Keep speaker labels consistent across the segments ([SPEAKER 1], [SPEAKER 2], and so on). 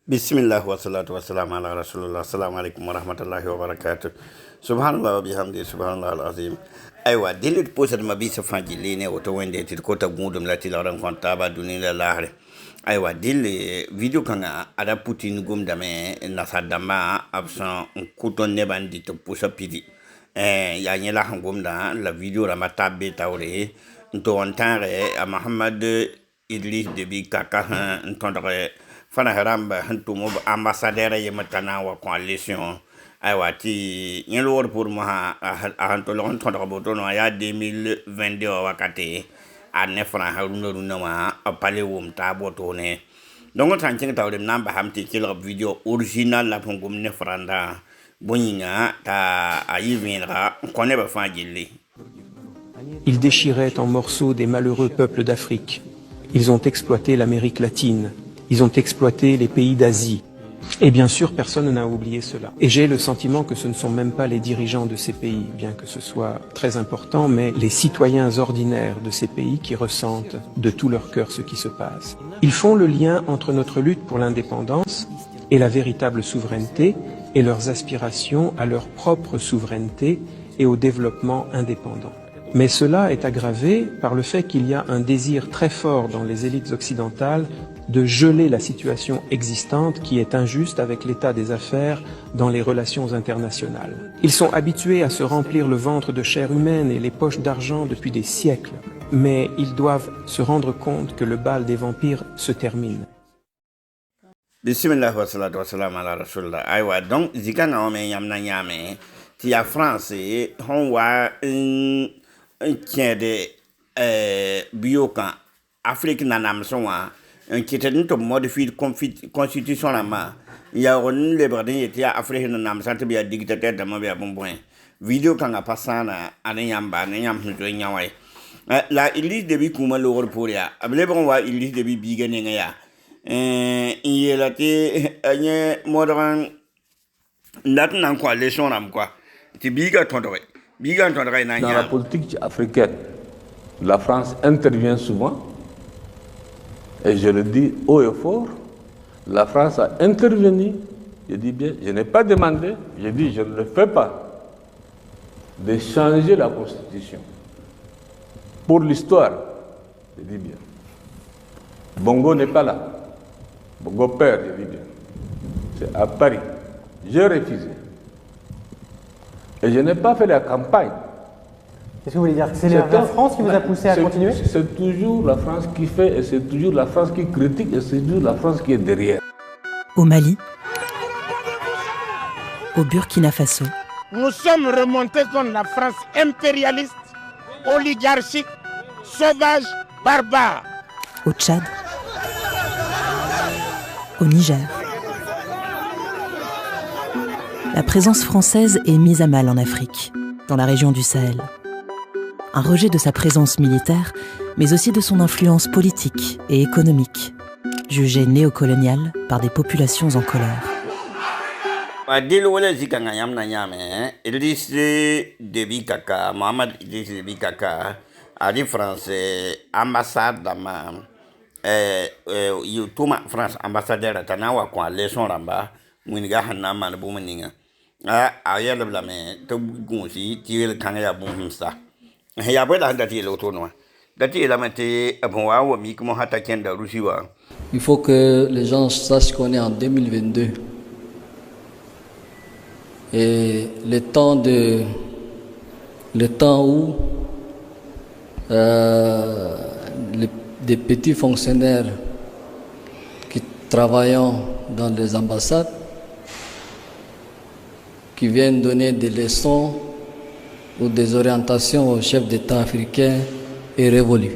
[SPEAKER 1] Bismillah wa salatu wa salam ala rasulullah. Assalamu alaikum wa rahmatullahi wa barakatuh. Subhanallah wa bihamdi subhanallah al-azim. Aywa dilit posat ma bi sa fanji lene auto wende tit ko ta gudum la ti la rencontre ba duni la lahre. Aywa dil video kanga ada putin gum dame na sadama absent kuton ne bandi to posa pidi. Ya nyela hangum da la video la matabe tawre to ontare a Muhammad Idriss Déby Kaka ntondre fana haramba hantumo ambassadeur ye matana wa coalition aywa ti nyelor pour moi hanto lon tonto boto no ya 2022 wakati ane fana haruna runa ma apale wum ta boto ne donc tan cin tawde namba hamti kilo video original la pongum ne franda boninga ta ayivenra konne ba fangili.
[SPEAKER 2] Ils déchiraient en morceaux des malheureux peuples d'Afrique. Ils ont exploité l'Amérique latine. Ils ont exploité les pays d'Asie. Et bien sûr, personne n'a oublié cela. Et j'ai le sentiment que ce ne sont même pas les dirigeants de ces pays, bien que ce soit très important, mais les citoyens ordinaires de ces pays qui ressentent de tout leur cœur ce qui se passe. Ils font le lien entre notre lutte pour l'indépendance et la véritable souveraineté et leurs aspirations à leur propre souveraineté et au développement indépendant. Mais cela est aggravé par le fait qu'il y a un désir très fort dans les élites occidentales de geler la situation existante qui est injuste avec l'état des affaires dans les relations internationales. Ils sont habitués à se remplir le ventre de chair humaine et les poches d'argent depuis des siècles, mais ils doivent se rendre compte que le bal des vampires se termine.
[SPEAKER 1] Bismillah wa salatu wa salam ala rasulullah. Aywa donc zikana o me yamna nyame ti ya France hon wa tiende biokan Afrique nanam sonwa qui était une modifier constitution la ma ya on le bradin était Afrique nanam santé bien dictateur de ma bien bon point vidéo quand a passé na anyamba nyam no nyawai la Idriss Déby kuma lo pour ya able bon wa Idriss Déby bigane ya il a été modern n'a quoi les gens ram quoi ti biga tondre
[SPEAKER 3] dans la politique africaine. La France intervient souvent, et je le dis haut et fort, la France a intervenu, je dis bien, je n'ai pas demandé, je dis je ne le fais pas, de changer la constitution. Pour l'histoire, je dis bien. Bongo n'est pas là. Bongo père, je dis bien. C'est à Paris. J'ai refusé. Et je n'ai pas fait la campagne.
[SPEAKER 4] Qu'est-ce que vous voulez dire? C'est la France qui vous a poussé à continuer?
[SPEAKER 3] C'est toujours la France qui fait, et c'est toujours la France qui critique, et c'est toujours la France qui est derrière.
[SPEAKER 5] Au Mali, au Burkina Faso.
[SPEAKER 6] Nous sommes remontés contre la France impérialiste, oligarchique, sauvage, barbare.
[SPEAKER 5] Au Tchad, au Niger. La présence française est mise à mal en Afrique, dans la région du Sahel. Un rejet de sa présence militaire, mais aussi de son influence politique et économique, jugée néocoloniale par des populations en colère.
[SPEAKER 1] Idriss Déby Kaka, Mohamed Idriss Déby Kaka, a dit français, ambassade d'ama, Touma France ambassadeur à Tanawa, quoi, les sons ramba, Mouiniga Hanama, le Boumaninga. A yɛl b lame tɩ gũusi tɩ yel kãng yaa bũmb sa ya bõe la sẽn dat yel woto wã dat yeelame tɩ b wa wa mik mosã t'a kẽnda Russie wa.
[SPEAKER 7] Il faut que les gens sachent qu'on est en 2022 et le temps où des petits fonctionnaires qui travaillent dans les ambassades qui viennent donner des leçons ou des orientations aux chefs d'État africains est révolu.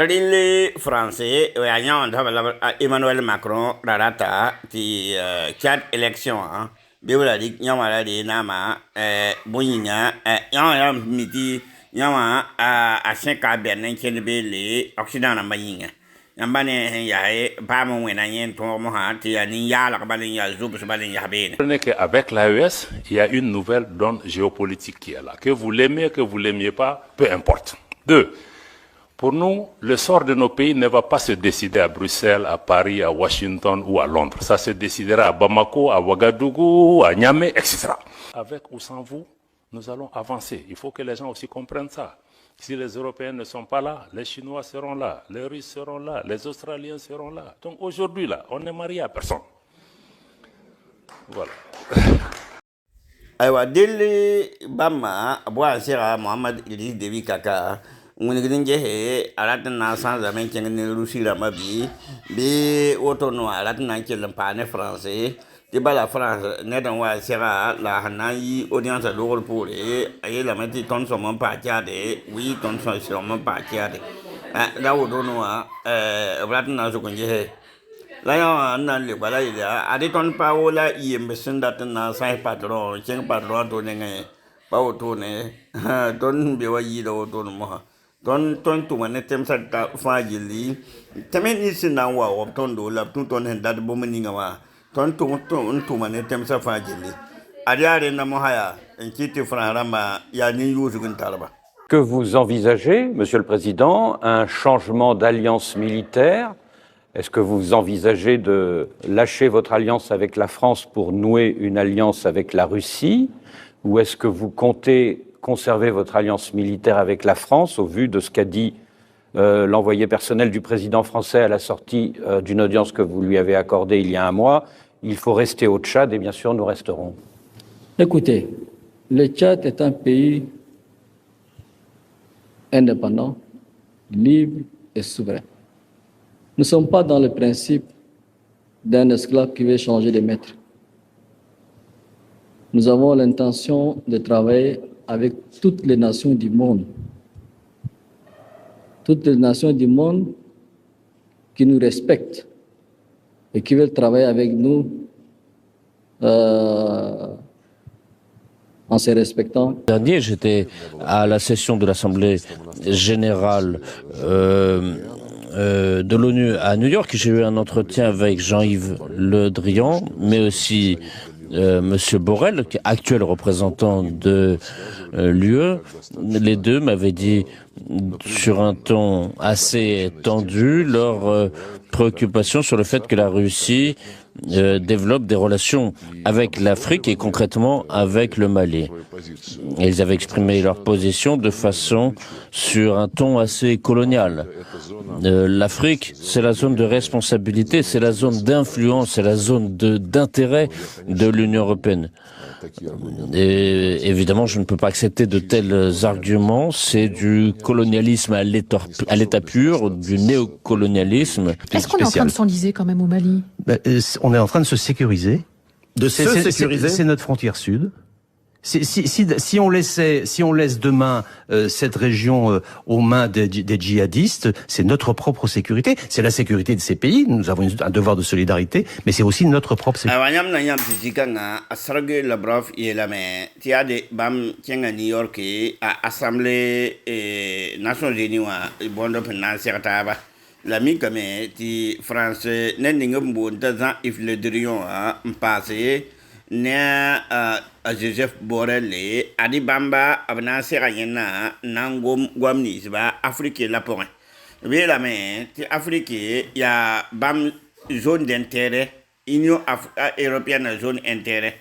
[SPEAKER 1] Les Français, Emmanuel Macron, Rarata, qui quatre élections, Béouladik, Yamaladi, Nama, Boyina, Yam Midi, Yama, à 5 à Berlin, qui est les Occident en Bayinga. Je
[SPEAKER 8] Comprenez qu'avec l'AES, il y a une nouvelle donne géopolitique qui est là. Que vous l'aimez, que vous ne l'aimiez pas, peu importe. Deux, Pour nous, le sort de nos pays ne va pas se décider à Bruxelles, à Paris, à Washington ou à Londres. Ça se décidera à Bamako, à Ouagadougou, à Niamey, etc. Avec ou sans vous, nous allons avancer. Il faut que les gens aussi comprennent ça. Si les Européens ne sont pas là, les Chinois seront là, les Russes seront là, les Australiens seront là. Donc aujourd'hui, là, on n'est marié à personne. Voilà.
[SPEAKER 1] Aywa dele bama abwa sera Mohamed Idriss Déby Kaka ngune je alat na sans jamais ne Russie la mabi be auto no alat na ke lampane français de bala France ne dan wa sera la hanayi audience à l'oral pour et la meti ton son pas tiade oui ton son sûrement pas tiade là au dono alat na so konje la ya nan le bala ida adi ton pa wala yembe sindat na sai patron chen patron to ne ngai ba to ne ton be wa yi do to mo ton tu ne tem sa ta fa jili temen ni sinan wa op ton do la ton hen dat bo mani ngawa ton tu ne tem sa fa jili adi are na mo haya en kiti franrama ya ni yuzu gun talaba.
[SPEAKER 9] Que vous envisagez, Monsieur le Président, un changement d'alliance militaire? Est-ce que vous envisagez de lâcher votre alliance avec la France pour nouer une alliance avec la Russie? Ou est-ce que vous comptez conserver votre alliance militaire avec la France au vu de ce qu'a dit l'envoyé personnel du président français à la sortie d'une audience que vous lui avez accordée il y a un mois? Il faut rester au Tchad et bien sûr nous resterons.
[SPEAKER 7] Écoutez, le Tchad est un pays indépendant, libre et souverain. Nous ne sommes pas dans le principe d'un esclave qui veut changer de maître. Nous avons l'intention de travailler avec toutes les nations du monde. Toutes les nations du monde qui nous respectent et qui veulent travailler avec nous en se respectant.
[SPEAKER 10] Dernier, j'étais à la session de l'Assemblée générale de l'ONU à New York. J'ai eu un entretien avec Jean-Yves Le Drian, mais aussi Monsieur Borrell, qui est actuel représentant de l'UE. Les deux m'avaient dit sur un ton assez tendu leur préoccupation sur le fait que la Russie développe des relations avec l'Afrique et concrètement avec le Mali. Et ils avaient exprimé leur position de façon sur un ton assez colonial. L'Afrique, c'est la zone de responsabilité, c'est la zone d'influence, c'est la zone d'intérêt de l'Union européenne. Et évidemment, je ne peux pas accepter de tels arguments. C'est du colonialisme à l'état pur, du néocolonialisme.
[SPEAKER 11] Est-ce qu'on est en train de s'enliser quand même au Mali?
[SPEAKER 12] On est en train de se sécuriser.
[SPEAKER 1] sécuriser.
[SPEAKER 12] C'est notre frontière sud. Si on laisse demain cette région aux mains des djihadistes, c'est notre propre sécurité, c'est la sécurité de ces pays. Nous avons un devoir de solidarité, mais c'est aussi notre propre sécurité.
[SPEAKER 1] New York à Assemblée Nations Unies l'ami comme ti France n'engem bon dans if le drion a passé ne Joseph Borrell adi bamba abna serayena nangom gwamni ba Afrique la point bien la mais ti Afrique ya bam zone d'intérêt Union européenne zone intérêt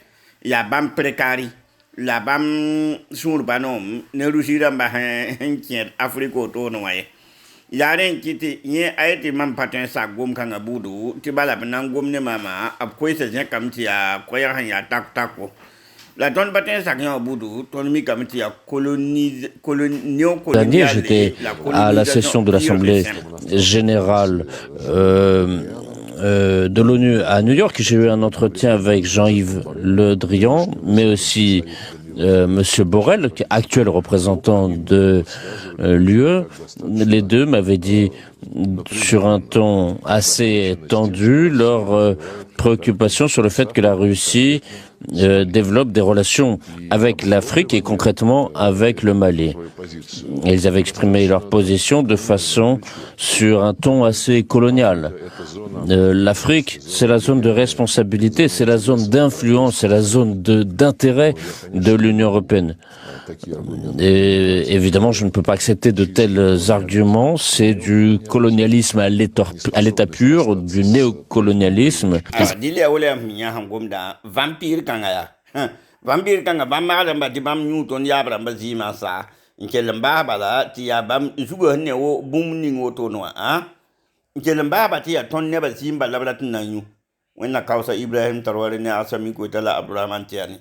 [SPEAKER 1] ya bam précari la bam sur banom ne rusira ba hen Afrique auto noye yaren kiti nye ayeti man patin sa gom kanga budu ti bala nan gom ne mama ap ko se jen kam ti a ko ya han ya tak tako la ton patin sa kanga budu ton mi kam ti a
[SPEAKER 10] Dernier, j'étais à la session de l'Assemblée générale de l'ONU à New York. J'ai eu un entretien avec Jean-Yves Le Drian, mais aussi Monsieur Borrell, qui est actuel représentant de l'UE. Les deux m'avaient dit sur un ton assez tendu leur préoccupation sur le fait que la Russie développe des relations avec l'Afrique et concrètement avec le Mali. Et ils avaient exprimé leur position de façon sur un ton assez colonial. L'Afrique, c'est la zone de responsabilité, c'est la zone d'influence, c'est la zone d'intérêt de l'Union européenne. Et évidemment, je ne peux pas accepter de tels arguments. C'est du colonialisme à l'état pur, du néocolonialisme.
[SPEAKER 1] Vampire kanga bamara mbati bam Newton yabra mbazima sa nkelamba bala ti ya bam zugo ne wo bum ni ngoto no nkelamba bati ya ton ne bazimba labra tunanyu wenna kausa Ibrahim tarwale ne asami ko tala Abraham antiani